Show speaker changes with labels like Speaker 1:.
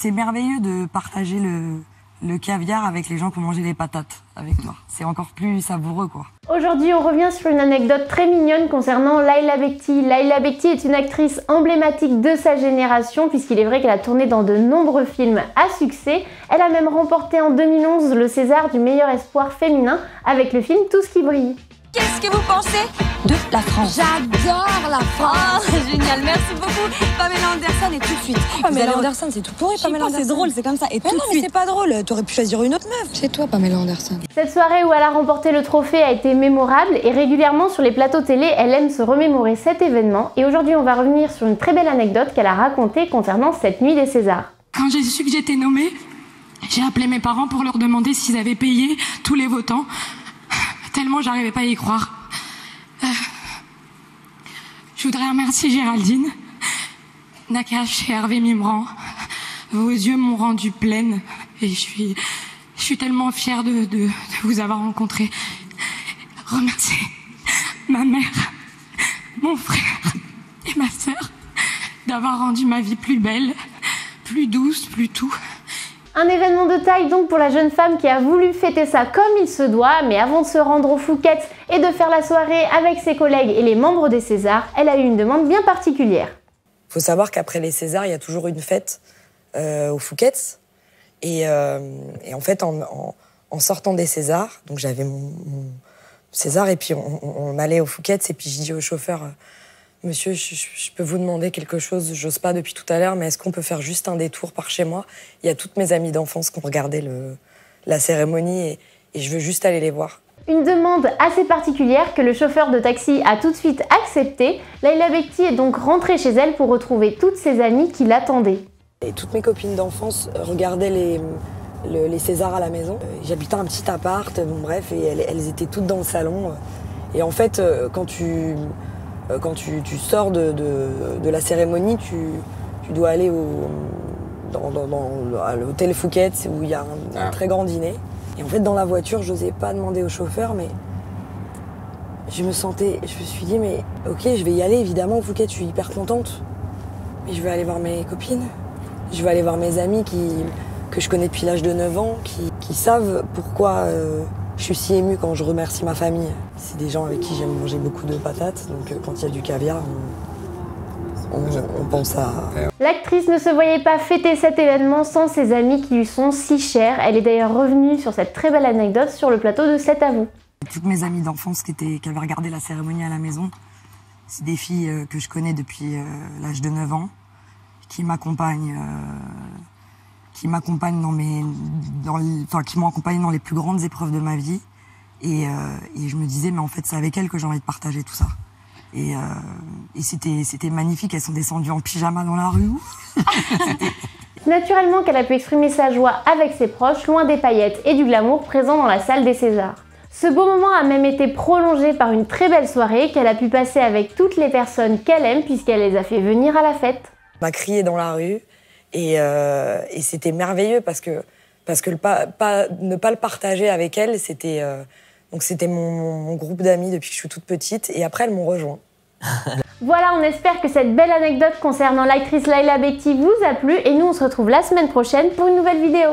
Speaker 1: C'est merveilleux de partager le caviar avec les gens qui ont mangé les patates avec toi. C'est encore plus savoureux, quoi.
Speaker 2: Aujourd'hui, on revient sur une anecdote très mignonne concernant Laila Bekti. Laila Bekti est une actrice emblématique de sa génération, puisqu'il est vrai qu'elle a tourné dans de nombreux films à succès. Elle a même remporté en 2011 le César du meilleur espoir féminin avec le film Tout ce qui brille.
Speaker 3: Qu'est-ce que vous pensez de la France? J'adore la France. Oh, génial, merci beaucoup. Pamela Anderson et tout de suite.
Speaker 4: Pamela Anderson, c'est tout pourri, Pamela Anderson. C'est drôle, c'est comme ça. Et tout de suite. Mais c'est pas drôle, t'aurais pu choisir une autre meuf. C'est toi, Pamela Anderson.
Speaker 2: Cette soirée où elle a remporté le trophée a été mémorable et régulièrement sur les plateaux télé, elle aime se remémorer cet événement. Et aujourd'hui, on va revenir sur une très belle anecdote qu'elle a racontée concernant cette nuit des Césars.
Speaker 5: Quand j'ai su que j'étais nommée, j'ai appelé mes parents pour leur demander s'ils avaient payé tous les votants. Tellement j'arrivais pas à y croire. Je voudrais remercier Géraldine, Nakache et Hervé Mimran. Vos yeux m'ont rendue pleine et je suis tellement fière de vous avoir rencontré. Remercier ma mère, mon frère et ma sœur d'avoir rendu ma vie plus belle, plus douce, plus tout.
Speaker 2: Un événement de taille donc pour la jeune femme qui a voulu fêter ça comme il se doit, mais avant de se rendre aux Fouquettes et de faire la soirée avec ses collègues et les membres des Césars, elle a eu une demande bien particulière.
Speaker 1: Il faut savoir qu'après les Césars, il y a toujours une fête aux Fouquettes. Et en fait, en sortant des Césars, donc j'avais mon César et puis on allait aux Fouquettes et puis je dis au chauffeur... Monsieur, je peux vous demander quelque chose, j'ose pas depuis tout à l'heure, mais est-ce qu'on peut faire juste un détour par chez moi? Il y a toutes mes amies d'enfance qui ont regardé la cérémonie et je veux juste aller les voir.
Speaker 2: Une demande assez particulière que le chauffeur de taxi a tout de suite acceptée. Laila Bekti est donc rentrée chez elle pour retrouver toutes ses amies qui l'attendaient.
Speaker 1: Et toutes mes copines d'enfance regardaient les Césars à la maison. J'habitais un petit appart, bon bref, et elles étaient toutes dans le salon. Et en fait, quand tu sors de la cérémonie, tu dois aller à l'hôtel Fouquettes où il y a un très grand dîner. Et en fait, dans la voiture, je n'osais pas demander au chauffeur, mais je me suis dit, mais ok, je vais y aller, évidemment, au Fouquettes, je suis hyper contente. Mais je vais aller voir mes copines, je vais aller voir mes amis que je connais depuis l'âge de 9 ans, qui savent pourquoi... je suis si émue quand je remercie ma famille. C'est des gens avec qui j'aime manger beaucoup de patates, donc quand il y a du caviar, on pense à...
Speaker 2: L'actrice ne se voyait pas fêter cet événement sans ses amis qui lui sont si chers. Elle est d'ailleurs revenue sur cette très belle anecdote sur le plateau de C'est à vous.
Speaker 1: Toutes mes amies d'enfance qui avaient regardé la cérémonie à la maison, c'est des filles que je connais depuis l'âge de 9 ans, qui m'accompagnent qui m'ont accompagné dans les plus grandes épreuves de ma vie. Et je me disais, mais en fait, c'est avec elles que j'ai envie de partager tout ça. Et c'était magnifique. Elles sont descendues en pyjama dans la rue.
Speaker 2: Naturellement qu'elle a pu exprimer sa joie avec ses proches, loin des paillettes et du glamour présents dans la salle des Césars. Ce beau moment a même été prolongé par une très belle soirée qu'elle a pu passer avec toutes les personnes qu'elle aime, puisqu'elle les a fait venir à la fête.
Speaker 1: On m'a crié dans la rue. Et c'était merveilleux parce que ne pas le partager avec elle, c'était mon groupe d'amis depuis que je suis toute petite. Et après, elles m'ont rejoint.
Speaker 2: Voilà, on espère que cette belle anecdote concernant l'actrice Laila Bekti vous a plu. Et nous, on se retrouve la semaine prochaine pour une nouvelle vidéo.